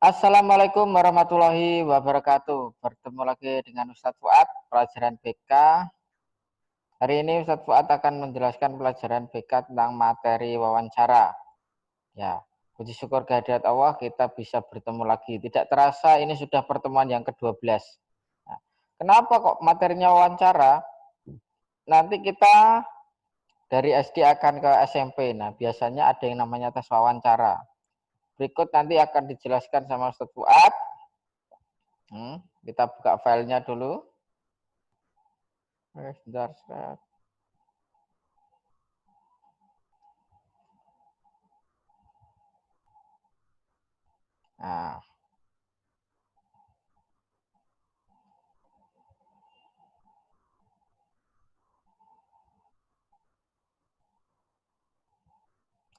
Assalamualaikum warahmatullahi wabarakatuh. Bertemu lagi dengan Ustadz Fuad, pelajaran BK. Hari ini Ustadz Fuad akan menjelaskan pelajaran BK tentang materi wawancara. Ya, puji syukur kehadirat Allah kita bisa bertemu lagi. Tidak terasa ini sudah pertemuan yang ke-12. Nah, kenapa kok materinya wawancara? Nanti kita dari SD akan ke SMP. Nah, biasanya ada yang namanya tes wawancara. Berikut nanti akan dijelaskan sama Ustadz Fuad. Kita buka filenya dulu. Sebentar.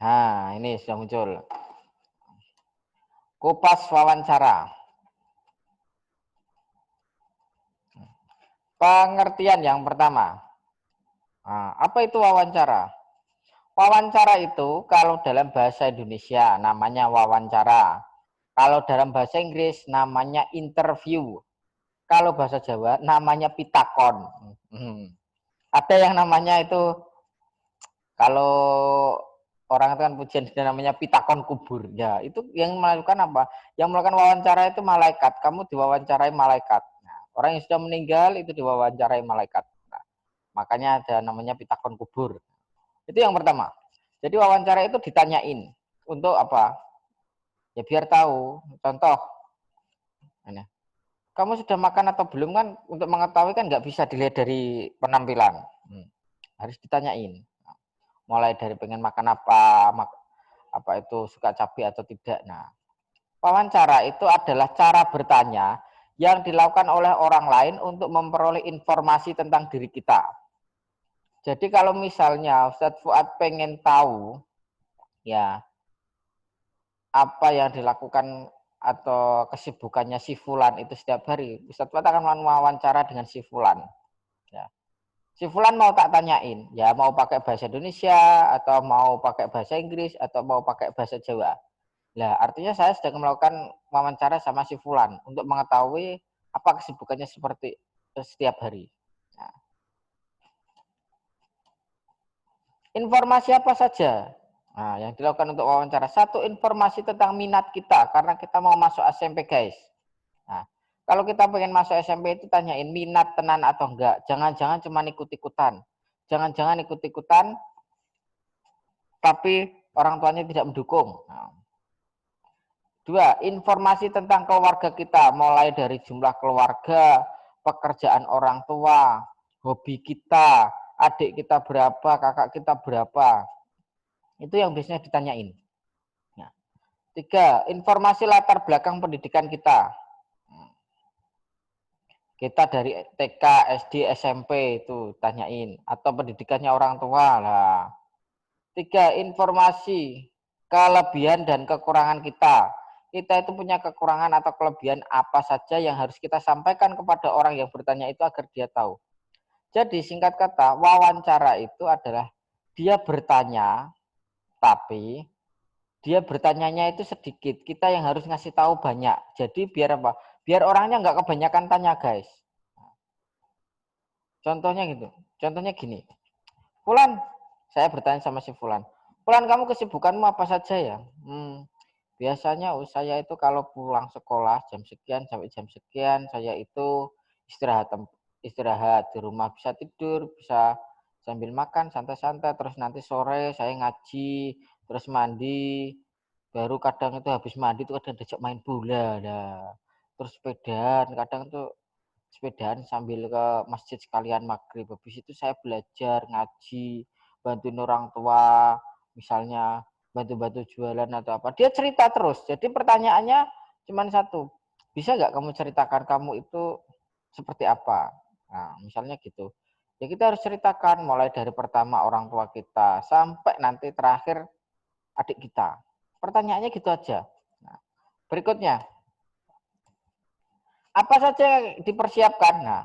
Nah, ini sudah muncul. Kupas wawancara. Pengertian yang pertama. Nah, apa itu wawancara? Wawancara itu kalau dalam bahasa Indonesia namanya wawancara. Kalau dalam bahasa Inggris namanya interview. Kalau bahasa Jawa namanya pitakon. Ada yang namanya itu kalau orang itu kan pujian namanya pitakon kubur. Ya, itu yang melakukan apa? Yang melakukan wawancara itu malaikat. Kamu diwawancarai malaikat. Nah, orang yang sudah meninggal itu diwawancarai malaikat. Nah, makanya ada namanya pitakon kubur. Itu yang pertama. Jadi wawancara itu ditanyain untuk apa? Ya biar tahu. Contoh, ini. Kamu sudah makan atau belum kan? Untuk mengetahui kan nggak bisa dilihat dari penampilan. Harus ditanyain. Mulai dari pengen makan apa itu suka cabai atau tidak. Nah, wawancara itu adalah cara bertanya yang dilakukan oleh orang lain untuk memperoleh informasi tentang diri kita. Jadi kalau misalnya Ustadz Fuad pengen tahu ya apa yang dilakukan atau kesibukannya si Fulan itu setiap hari, Ustadz Fuad akan wawancara dengan si Fulan. Ya. Si Fulan mau tak tanyain, ya mau pakai bahasa Indonesia atau mau pakai bahasa Inggris atau mau pakai bahasa Jawa. Nah, artinya saya sedang melakukan wawancara sama si Fulan untuk mengetahui apa kesibukannya seperti setiap hari. Nah, informasi apa saja yang dilakukan untuk wawancara? Satu, informasi tentang minat kita karena kita mau masuk SMP, guys. Nah, kalau kita pengen masuk SMP itu tanyain minat tenan atau enggak. Jangan-jangan cuma ikut-ikutan. Jangan-jangan ikut-ikutan tapi orang tuanya tidak mendukung. Nah, dua, informasi tentang keluarga kita, mulai dari jumlah keluarga, pekerjaan orang tua, hobi kita, adik kita berapa, kakak kita berapa. Itu yang biasanya ditanyain. Nah, tiga, informasi latar belakang pendidikan kita. Kita dari TK, SD, SMP itu tanyain. Atau pendidikannya orang tua lah. Tiga, informasi kelebihan dan kekurangan kita. Kita itu punya kekurangan atau kelebihan apa saja yang harus kita sampaikan kepada orang yang bertanya itu agar dia tahu. Jadi singkat kata, wawancara itu adalah dia bertanya, tapi dia bertanyanya itu sedikit. Kita yang harus ngasih tahu banyak. Jadi biar apa? Biar orangnya nggak kebanyakan tanya, guys. Contohnya gitu. Contohnya gini. Fulan, saya bertanya sama si Fulan. Fulan, kamu kesibukanmu apa saja ya? Biasanya saya itu kalau pulang sekolah jam sekian sampai jam sekian, saya itu istirahat di rumah, bisa tidur, bisa sambil makan santai-santai, terus nanti sore saya ngaji, terus mandi, baru kadang itu habis mandi itu kadang diajak main bola, nah. Terus sepedaan, kadang tuh sepedaan sambil ke masjid sekalian maghrib. Habis itu saya belajar ngaji, bantuin orang tua, misalnya bantu-bantu jualan atau apa. Dia cerita terus. Jadi pertanyaannya cuma satu. Bisa nggak kamu ceritakan kamu itu seperti apa? Nah, misalnya gitu. Ya kita harus ceritakan mulai dari pertama orang tua kita sampai nanti terakhir adik kita. Pertanyaannya gitu aja. Nah, berikutnya, apa saja yang dipersiapkan? Nah,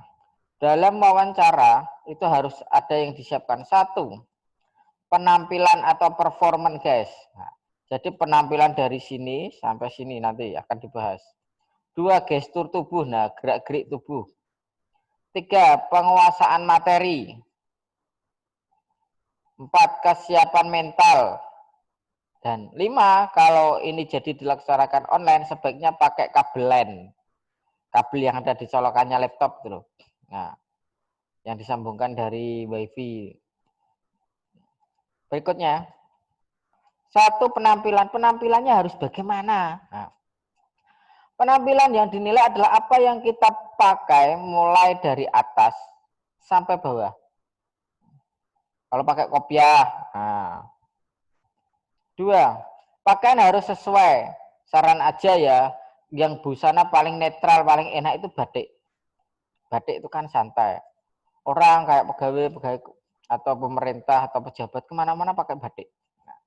dalam wawancara itu harus ada yang disiapkan. Satu, penampilan atau performance, guys. Nah, Jadi penampilan dari sini sampai sini nanti akan dibahas. 2. Gestur tubuh, nah gerak-gerik tubuh. 3. Penguasaan materi. 4. Kesiapan mental. Dan 5. Kalau ini jadi dilaksanakan online, sebaiknya pakai kabel LAN. Kabel yang ada di colokannya laptop tuh. Nah, yang disambungkan dari WiFi. Berikutnya, 1. Penampilan. Penampilannya harus bagaimana? Nah, penampilan yang dinilai adalah apa yang kita pakai mulai dari atas sampai bawah. Kalau pakai kopiah, nah. 2. Pakaian harus sesuai. Saran aja ya, yang busana paling netral, paling enak itu batik. Batik itu kan santai. Orang kayak pegawai atau pemerintah atau pejabat kemana-mana pakai batik. Nah,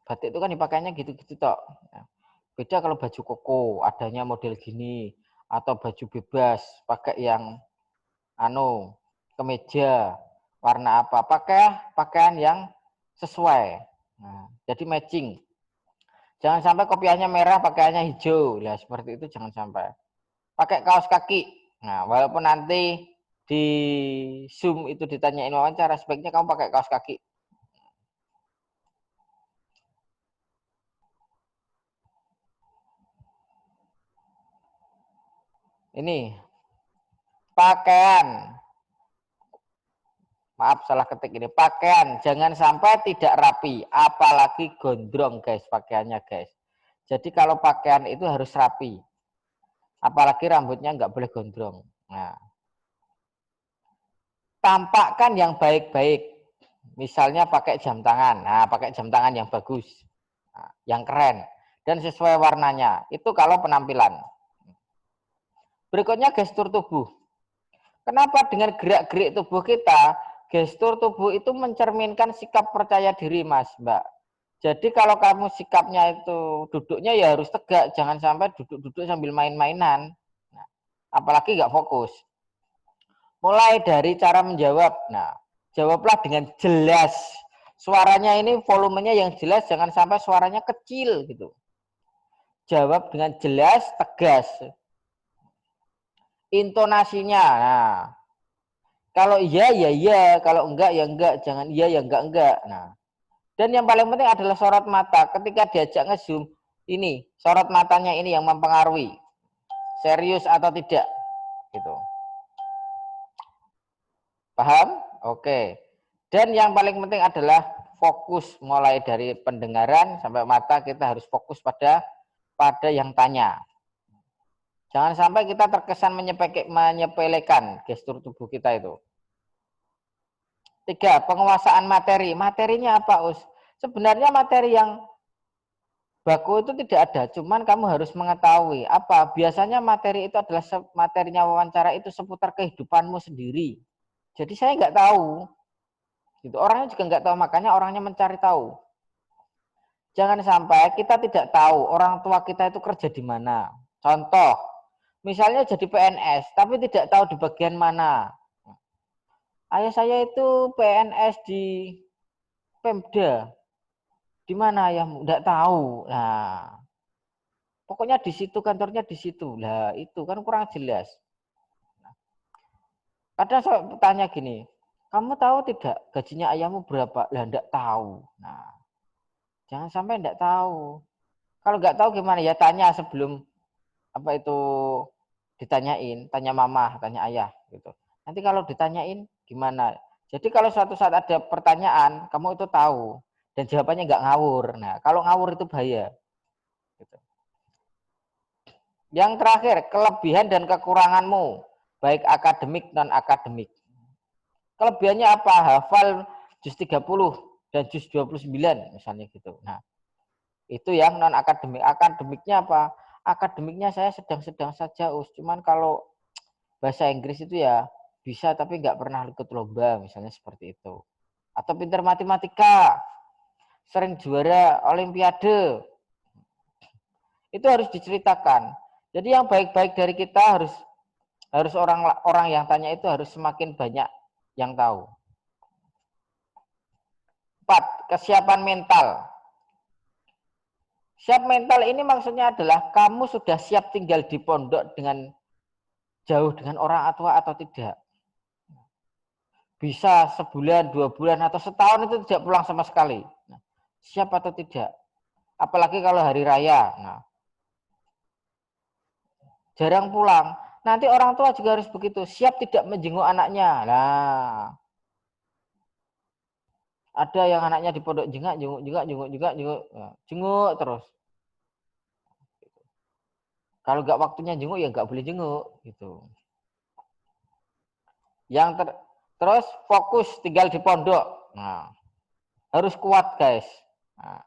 batik itu kan dipakainya gitu-gitu tok. Nah, beda kalau baju koko, adanya model gini, atau baju bebas, pakai yang kemeja, warna apa, pakai pakaian yang sesuai. Nah, jadi matching. Jangan sampai kopiahnya merah, pakaiannya hijau. Nah, seperti itu jangan sampai. Pakai kaos kaki. Nah, walaupun nanti di Zoom itu ditanyain wawancara, sebaiknya kamu pakai kaos kaki. Ini pakaian. Maaf salah ketik ini. Pakaian jangan sampai tidak rapi, apalagi gondrong guys pakaiannya guys. Jadi kalau pakaian itu harus rapi. Apalagi rambutnya nggak boleh gondrong. Nah, tampakkan yang baik-baik. Misalnya pakai jam tangan. Nah, pakai jam tangan yang bagus. Nah, yang keren. Dan sesuai warnanya. Itu kalau penampilan. Berikutnya gestur tubuh. Kenapa dengan gerak-gerik tubuh kita, gestur tubuh itu mencerminkan sikap percaya diri, Mas, Mbak. Jadi kalau kamu sikapnya itu duduknya ya harus tegak. Jangan sampai duduk-duduk sambil main-mainan. Nah, apalagi nggak fokus. Mulai dari cara menjawab. Nah, jawablah dengan jelas. Suaranya ini volumenya yang jelas, jangan sampai suaranya kecil gitu. Jawab dengan jelas, tegas. Intonasinya. Nah, kalau iya ya iya, kalau enggak ya enggak, jangan iya ya enggak. Nah, dan yang paling penting adalah sorot mata. Ketika diajak nge-zoom, ini sorot matanya ini yang mempengaruhi serius atau tidak gitu. Paham? Oke. Dan yang paling penting adalah fokus, mulai dari pendengaran sampai mata kita harus fokus pada yang tanya. Jangan sampai kita terkesan menyepelekan gestur tubuh kita itu. 3. Penguasaan materi. Materinya apa, Us? Sebenarnya materi yang baku itu tidak ada, cuman kamu harus mengetahui apa. Biasanya materi itu adalah materinya wawancara itu seputar kehidupanmu sendiri. Jadi saya nggak tahu. Gitu. Orangnya juga nggak tahu, makanya orangnya mencari tahu. Jangan sampai kita tidak tahu orang tua kita itu kerja di mana. Contoh, misalnya jadi PNS, tapi tidak tahu di bagian mana. Ayah saya itu PNS di Pemda. Di mana ayahmu? Tidak tahu. Nah, pokoknya di situ kantornya di situ. Lah, itu kan kurang jelas. Kadang saya tanya gini, kamu tahu tidak gajinya ayahmu berapa? Lah, tidak tahu. Nah, jangan sampai tidak tahu. Kalau nggak tahu gimana ya tanya sebelum apa itu ditanyain, tanya mama, tanya ayah gitu. Nanti kalau ditanyain gimana? Jadi kalau suatu saat ada pertanyaan, kamu itu tahu dan jawabannya nggak ngawur. Nah, kalau ngawur itu bahaya. Gitu. Yang terakhir, kelebihan dan kekuranganmu, baik akademik non akademik. Kelebihannya apa? Hafal juz 30 dan juz 29 misalnya gitu. Nah, itu yang non akademik. Akademiknya apa? Akademiknya saya sedang-sedang saja, Us. Cuman kalau bahasa Inggris itu ya bisa tapi nggak pernah ikut lomba, misalnya seperti itu. Atau pintar matematika, sering juara olimpiade. Itu harus diceritakan. Jadi yang baik-baik dari kita harus orang yang tanya itu harus semakin banyak yang tahu. 4. Kesiapan mental. Siap mental ini maksudnya adalah kamu sudah siap tinggal di pondok dengan jauh dengan orang tua atau tidak. Bisa sebulan, 2 bulan, atau setahun itu tidak pulang sama sekali. Nah, siap atau tidak? Apalagi kalau hari raya. Nah, jarang pulang. Nanti orang tua juga harus begitu. Siap tidak menjenguk anaknya. Nah, ada yang anaknya di pondok jenguk juga, jenguk terus. Kalau nggak waktunya jenguk ya nggak boleh jenguk gitu. Terus fokus tinggal di pondok. Nah, harus kuat guys. Nah,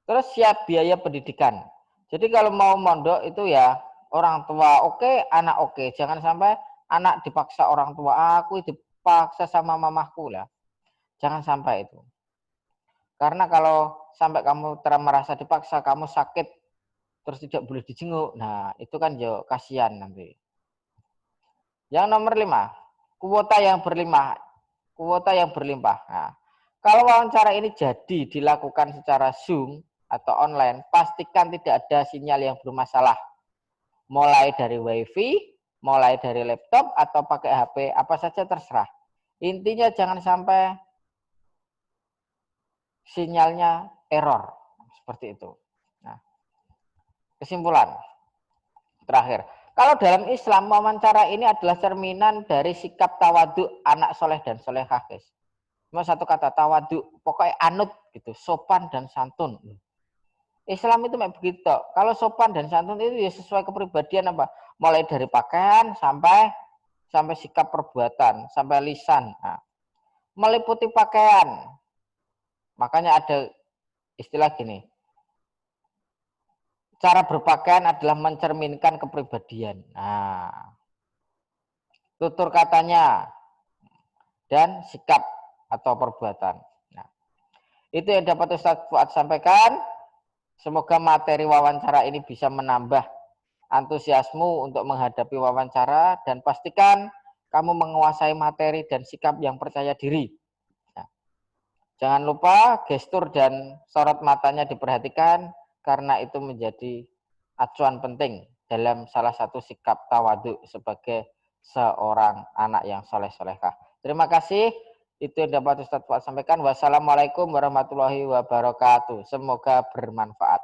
terus siap biaya pendidikan. Jadi kalau mau mondok itu ya orang tua oke, anak oke. Jangan sampai anak dipaksa orang tua. Aku dipaksa sama mamahku lah. Jangan sampai itu. Karena kalau sampai kamu merasa dipaksa, kamu sakit, terus tidak boleh dijenguk. Nah, itu kan jo kasihan nanti. Yang nomor 5, kuota yang berlimpah. Kuota yang berlimpah. Nah, kalau wawancara ini jadi dilakukan secara Zoom atau online, pastikan tidak ada sinyal yang bermasalah. Mulai dari WiFi, mulai dari laptop atau pakai HP, apa saja terserah. Intinya jangan sampai sinyalnya error. Seperti itu. Nah, kesimpulan terakhir. Kalau dalam Islam, wawancara ini adalah cerminan dari sikap tawaduk anak soleh dan solehah, guys. Cuma satu kata, tawaduk. Pokoknya anut gitu, sopan dan santun. Islam itu memang begitu. Kalau sopan dan santun itu ya sesuai kepribadian apa? Mulai dari pakaian sampai sikap perbuatan, sampai lisan. Nah, meliputi pakaian. Makanya ada istilah gini. Cara berpakaian adalah mencerminkan kepribadian. Nah, tutur katanya dan sikap atau perbuatan. Nah, itu yang dapat Ustaz Fuad sampaikan. Semoga materi wawancara ini bisa menambah antusiasmu untuk menghadapi wawancara dan pastikan kamu menguasai materi dan sikap yang percaya diri. Nah, jangan lupa gestur dan sorot matanya diperhatikan karena itu menjadi acuan penting dalam salah satu sikap tawaduk sebagai seorang anak yang soleh-solehah. Terima kasih. Itu yang dapat Ustaz Fuad sampaikan. Wassalamualaikum warahmatullahi wabarakatuh. Semoga bermanfaat.